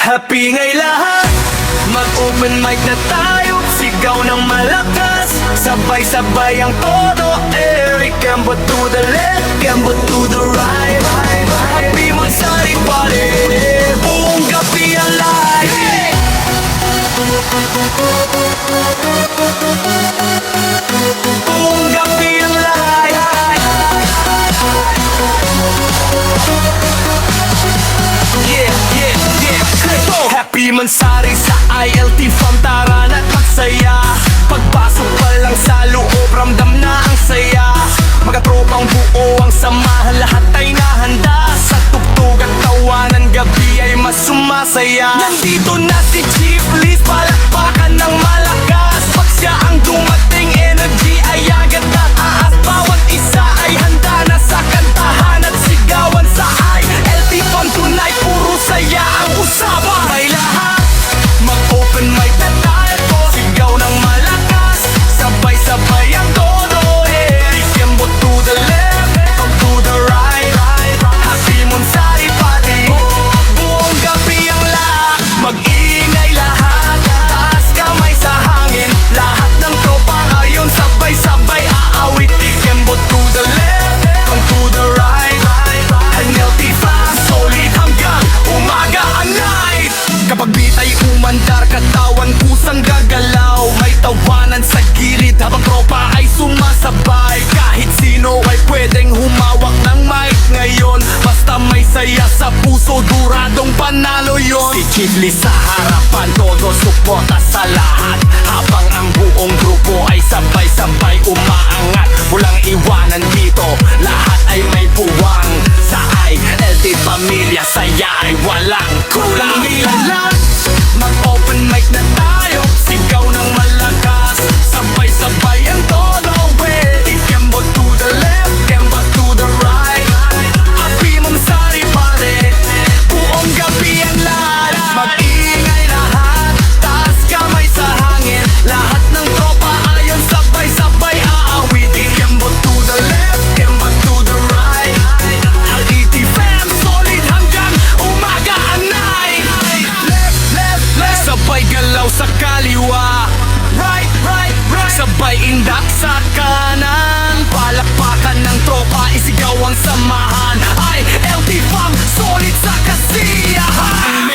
Happy ngay lahat, mag-open mic na tayo. Sigaw ng malakas, sabay-sabay ang todo. Eric Gambo to the left, Gambo to the right. Happy Magsari Party, buong gabi ang live. Buong gabi ang live. Happy Mansari sa ILT Fam, tara na't magsaya. Pagpasok pa lang sa loob, ramdam na ang saya. Magkatropang buo ang samahan, lahat ay nahanda. Sa tugtog at tawanan, gabi ay mas sumasaya. Nandito na si Chief Liz, palakpakan ng malakas. Pag siya ang dumating, energy ay agad tataas. Bawat isa ay handa na sa kantahan at sigawan sa ILT Fam. Tonight puro saya ang usapan. May lahat, mag-open mic na tayo. Sigaw ng malakas, sabay-sabay ang todo. Hey, Gambo to the left, Gambo to the right. Happy Magsari Party, buong gabi ang lahat. Mag-ingay lahat, taas kamay sa hangin. Lahat ng tropa ngayon sabay-sabay aawit. Gambo to the left, Gambo to the right. NLT Fam, solid hanggang umaga ang night. Kapag beat ay umandar, katawan kusang gagalaw. May tawanan sa gilid habang tropa ay sumasabay. Kahit sino ay pwedeng humawak ng mic ngayon. Basta may saya sa puso, duradong panalo yon. Si Chief Liz sa harapan, todo suporta sa lahat. Habang ang buong grupo ay sabay-sabay umaangat. Walang iwanan dito, lahat ay may puwang. Sa ILT Pamilya, saya ay walang kulang. Lang, mag-open mic na tayo. Sigaw ng malakas, sabay-sabay ang todo. Hey, Gambo to the left, Gambo to the right. Happy Magsari Party, buong gabi ang lahat. Mag-ingay lahat, taas kamay sa hangin. Lahat ng tropa ayon sabay-sabay aawit. Gambo to the left, Gambo to the right. LET Fam, solid hanggang umaga ang night. Left, sabay galaw sa kaliwa. Right, sabay indak sa kanan. Palakpakan ng tropa, isigaw ang samahan. ILT Fam, solid sa kasiyahan.